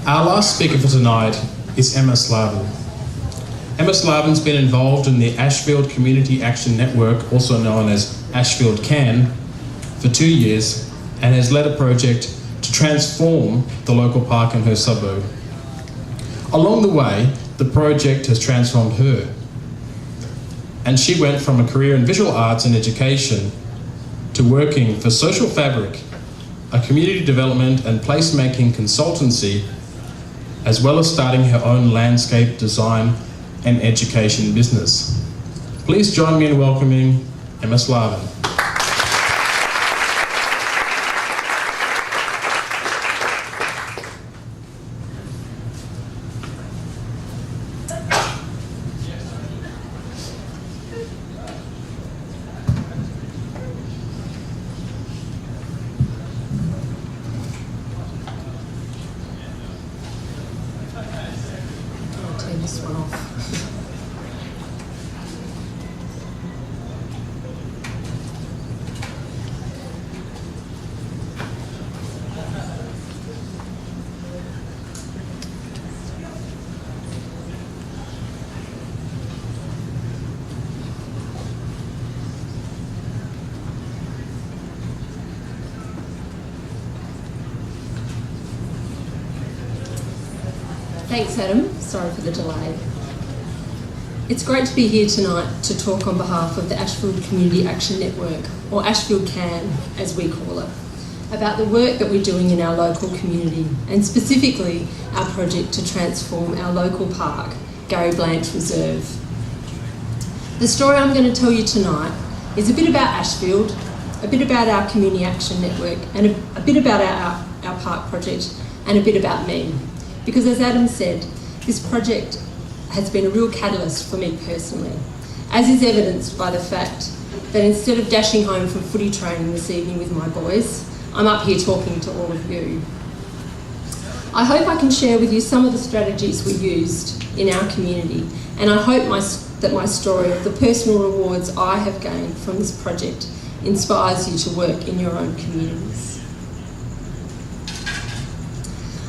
Our last speaker for tonight is Emma Slavin. Emma Slavin's been involved in the Ashfield Community Action Network, also known as Ashfield CAN, for 2 years and has led a project to transform the local park in her suburb. Along the way, the project has transformed her, and she went from a career in visual arts and education to working for Social Fabric, a community development and placemaking consultancy, as well as starting her own landscape design and education business. Please join me in welcoming Emma Slavin. Thanks, Adam. Sorry for the delay. It's great to be here tonight to talk on behalf of the Ashfield Community Action Network, or Ashfield CAN as we call it, about the work that we're doing in our local community, and specifically our project to transform our local park, Gary Blanche Reserve. The story I'm going to tell you tonight is a bit about Ashfield, a bit about our Community Action Network, and a bit about our park project, and a bit about me. Because as Adam said, this project has been a real catalyst for me personally, as is evidenced by the fact that instead of dashing home from footy training this evening with my boys, I'm up here talking to all of you. I hope I can share with you some of the strategies we used in our community, and I hope that my story of the personal rewards I have gained from this project inspires you to work in your own communities.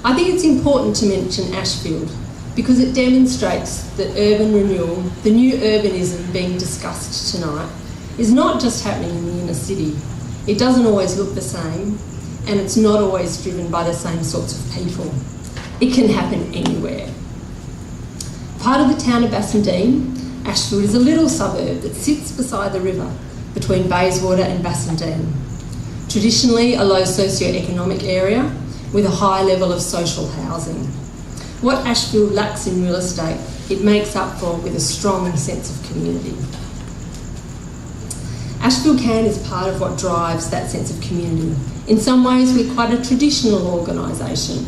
I think it's important to mention Ashfield because it demonstrates that urban renewal, the new urbanism being discussed tonight, is not just happening in the inner city. It doesn't always look the same, and it's not always driven by the same sorts of people. It can happen anywhere. Part of the town of Bassendean, Ashfield is a little suburb that sits beside the river between Bayswater and Bassendean. Traditionally a low socio-economic area, with a high level of social housing. What Ashfield lacks in real estate, it makes up for with a strong sense of community. Ashfield CAN is part of what drives that sense of community. In some ways, we're quite a traditional organisation.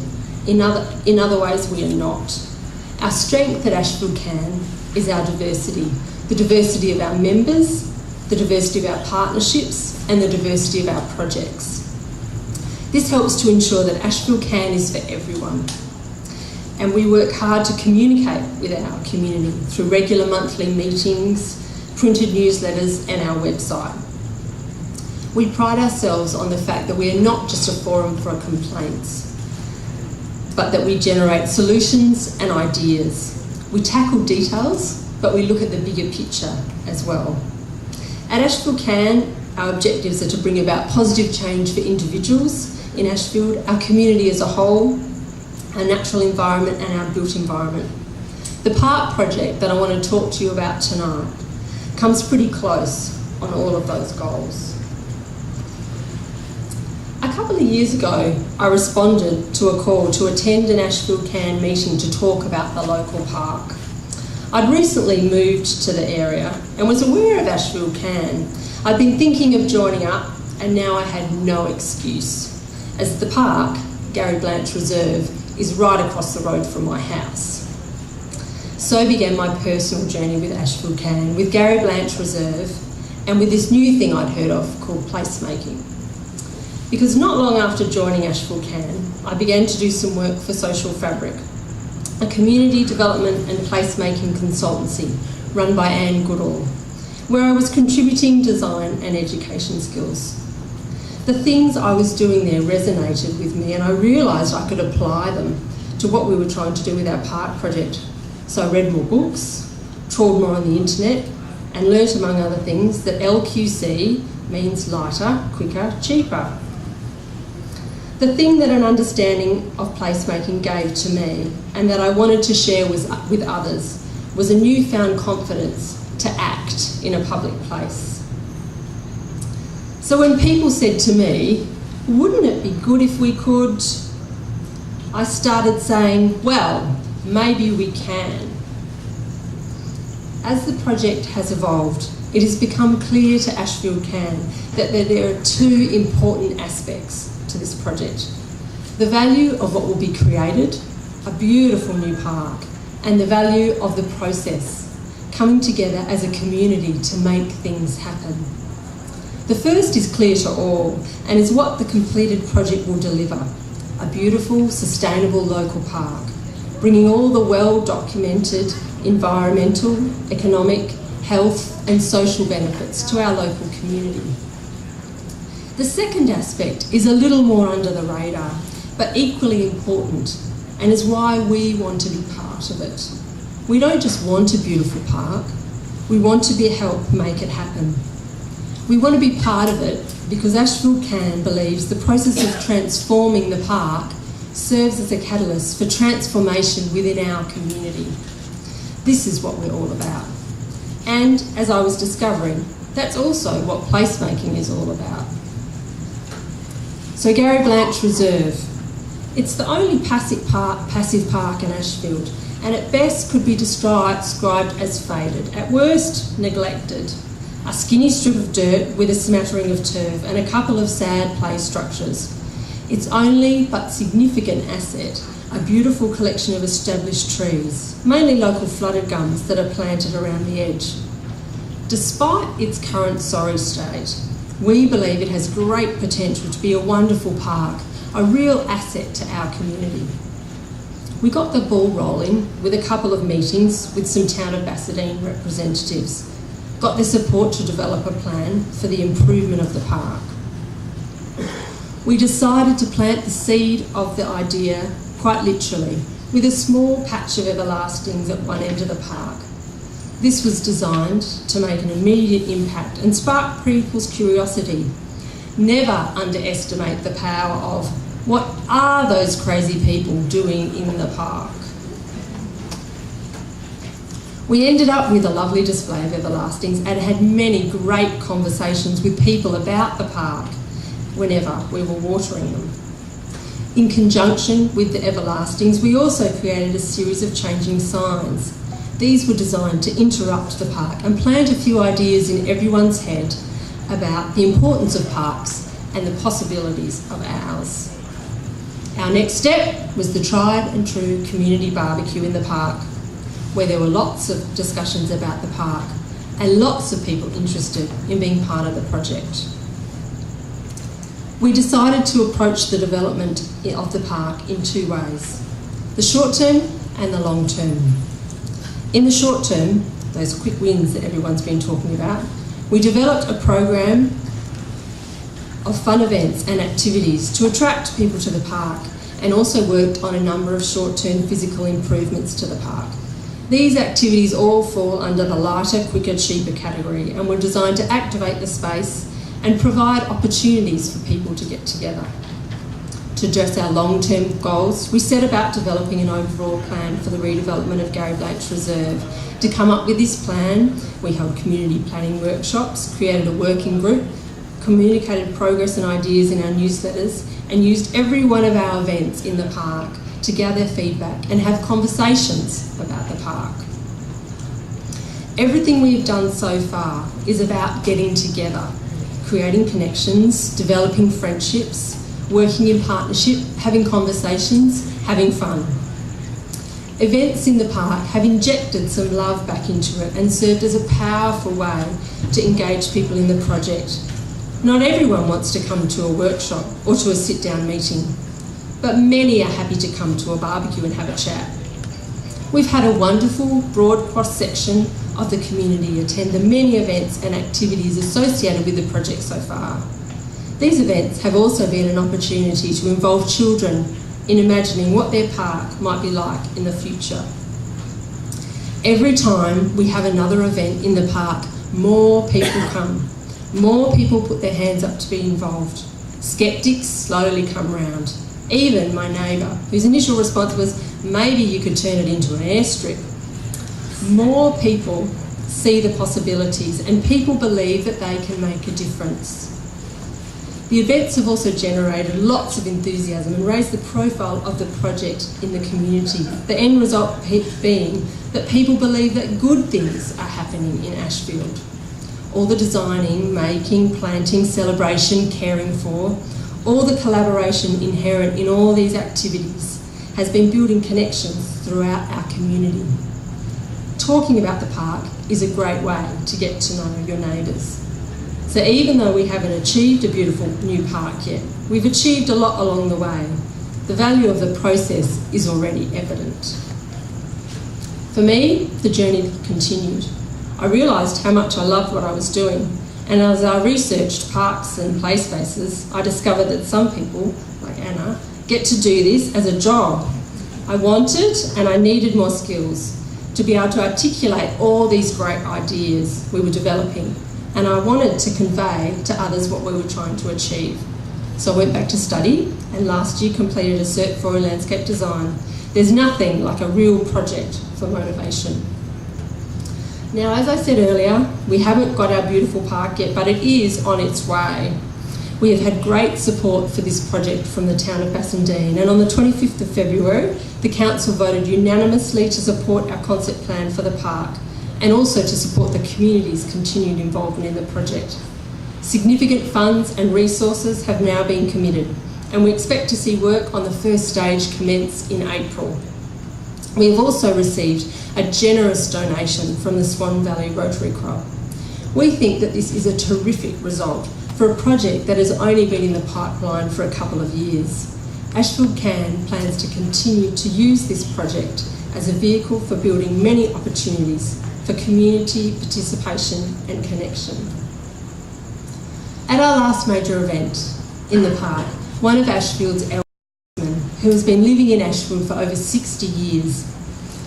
In other ways, we are not. Our strength at Ashfield CAN is our diversity, the diversity of our members, the diversity of our partnerships, and the diversity of our projects. This helps to ensure that Ashfield CAN is for everyone. And we work hard to communicate with our community through regular monthly meetings, printed newsletters, and our website. We pride ourselves on the fact that we are not just a forum for complaints, but that we generate solutions and ideas. We tackle details, but we look at the bigger picture as well. At Ashfield CAN, our objectives are to bring about positive change for individuals in Ashfield, our community as a whole, our natural environment and our built environment. The park project that I want to talk to you about tonight comes pretty close on all of those goals. A couple of years ago, I responded to a call to attend an Ashfield CAN meeting to talk about the local park. I'd recently moved to the area and was aware of Ashfield CAN. I'd been thinking of joining up, and now I had no excuse, as the park, Gary Blanche Reserve, is right across the road from my house. So began my personal journey with Ashfield CAN, with Gary Blanche Reserve, and with this new thing I'd heard of called placemaking. Because not long after joining Ashfield CAN, I began to do some work for Social Fabric, a community development and placemaking consultancy run by Anne Goodall, where I was contributing design and education skills. The things I was doing there resonated with me, and I realised I could apply them to what we were trying to do with our park project. So I read more books, trawled more on the internet, and learnt, among other things, that LQC means lighter, quicker, cheaper. The thing that an understanding of placemaking gave to me, and that I wanted to share with others, was a newfound confidence to act in a public place. So when people said to me, wouldn't it be good if we could, I started saying, well, maybe we can. As the project has evolved, it has become clear to Ashfield Can that there are two important aspects to this project. The value of what will be created, a beautiful new park, and the value of the process, coming together as a community to make things happen. The first is clear to all and is what the completed project will deliver, a beautiful, sustainable local park, bringing all the well-documented environmental, economic, health and social benefits to our local community. The second aspect is a little more under the radar, but equally important, and is why we want to be part of it. We don't just want a beautiful park, we want to help make it happen. We want to be part of it because Ashfield Can believes the process of transforming the park serves as a catalyst for transformation within our community. This is what we're all about. And as I was discovering, that's also what placemaking is all about. So Gary Blanche Reserve. It's the only passive park in Ashfield, and at best could be described as faded, at worst neglected. A skinny strip of dirt with a smattering of turf and a couple of sad play structures. Its only but significant asset, a beautiful collection of established trees, mainly local flooded gums that are planted around the edge. Despite its current sorry state, we believe it has great potential to be a wonderful park, a real asset to our community. We got the ball rolling with a couple of meetings with some Town of Basildine representatives, got their support to develop a plan for the improvement of the park. We decided to plant the seed of the idea, quite literally, with a small patch of everlastings at one end of the park. This was designed to make an immediate impact and spark people's curiosity. Never underestimate the power of what are those crazy people doing in the park. We ended up with a lovely display of everlastings and had many great conversations with people about the park whenever we were watering them. In conjunction with the everlastings, we also created a series of changing signs. These were designed to interrupt the park and plant a few ideas in everyone's head about the importance of parks and the possibilities of ours. Our next step was the tried and true community barbecue in the park, where there were lots of discussions about the park and lots of people interested in being part of the project. We decided to approach the development of the park in two ways, the short term and the long term. In the short term, those quick wins that everyone's been talking about, we developed a program of fun events and activities to attract people to the park, and also worked on a number of short-term physical improvements to the park. These activities all fall under the lighter, quicker, cheaper category and were designed to activate the space and provide opportunities for people to get together. To address our long-term goals, we set about developing an overall plan for the redevelopment of Gary Blanche Reserve. To come up with this plan, we held community planning workshops, created a working group, communicated progress and ideas in our newsletters, and used every one of our events in the park to gather feedback and have conversations about the park. Everything we've done so far is about getting together, creating connections, developing friendships, working in partnership, having conversations, having fun. Events in the park have injected some love back into it and served as a powerful way to engage people in the project. Not everyone wants to come to a workshop or to a sit-down meeting, but many are happy to come to a barbecue and have a chat. We've had a wonderful, broad cross-section of the community attend the many events and activities associated with the project so far. These events have also been an opportunity to involve children in imagining what their park might be like in the future. Every time we have another event in the park, more people come. More people put their hands up to be involved. Skeptics slowly come round. Even my neighbour, whose initial response was, maybe you could turn it into an airstrip. More people see the possibilities, and people believe that they can make a difference. The events have also generated lots of enthusiasm and raised the profile of the project in the community, the end result being that people believe that good things are happening in Ashfield. All the designing, making, planting, celebration, caring for, all the collaboration inherent in all these activities has been building connections throughout our community. Talking about the park is a great way to get to know your neighbours. So even though we haven't achieved a beautiful new park yet, we've achieved a lot along the way. The value of the process is already evident. For me, the journey continued. I realised how much I loved what I was doing, and as I researched parks and play spaces, I discovered that some people, like Anna, get to do this as a job. I wanted and I needed more skills to be able to articulate all these great ideas we were developing, and I wanted to convey to others what we were trying to achieve. So I went back to study and last year completed a Cert 4 in Landscape Design. There's nothing like a real project for motivation. Now, as I said earlier, we haven't got our beautiful park yet, but it is on its way. We have had great support for this project from the town of Bassendean, and on the 25th of February, the council voted unanimously to support our concept plan for the park and also to support the community's continued involvement in the project. Significant funds and resources have now been committed, and we expect to see work on the first stage commence in April. We have also received a generous donation from the Swan Valley Rotary Club. We think that this is a terrific result for a project that has only been in the pipeline for a couple of years. Ashfield CAN plans to continue to use this project as a vehicle for building many opportunities for community participation and connection. At our last major event in the park, one of Ashfield's elders, who has been living in Ashfield for over 60 years,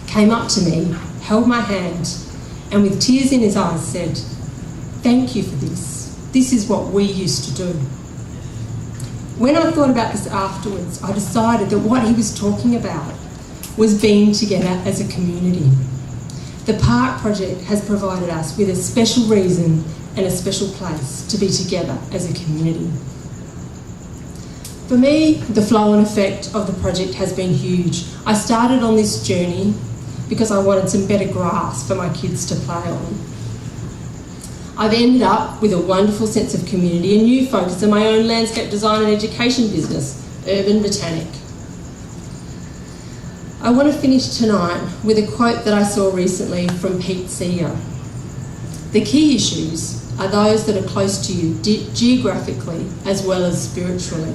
came up to me, held my hand, and with tears in his eyes said, "Thank you for this. This is what we used to do." When I thought about this afterwards, I decided that what he was talking about was being together as a community. The park project has provided us with a special reason and a special place to be together as a community. For me, the flow and effect of the project has been huge. I started on this journey because I wanted some better grass for my kids to play on. I've ended up with a wonderful sense of community, a new focus on my own landscape design and education business, Urban Botanic. I want to finish tonight with a quote that I saw recently from Pete Seeger. "The key issues are those that are close to you geographically as well as spiritually.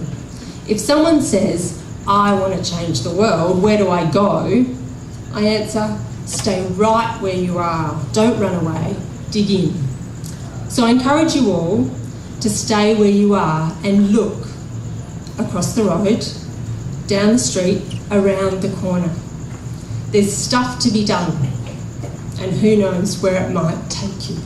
If someone says, 'I want to change the world, where do I go?' I answer, stay right where you are. Don't run away, dig in." So I encourage you all to stay where you are and look across the road, down the street, around the corner. There's stuff to be done, and who knows where it might take you.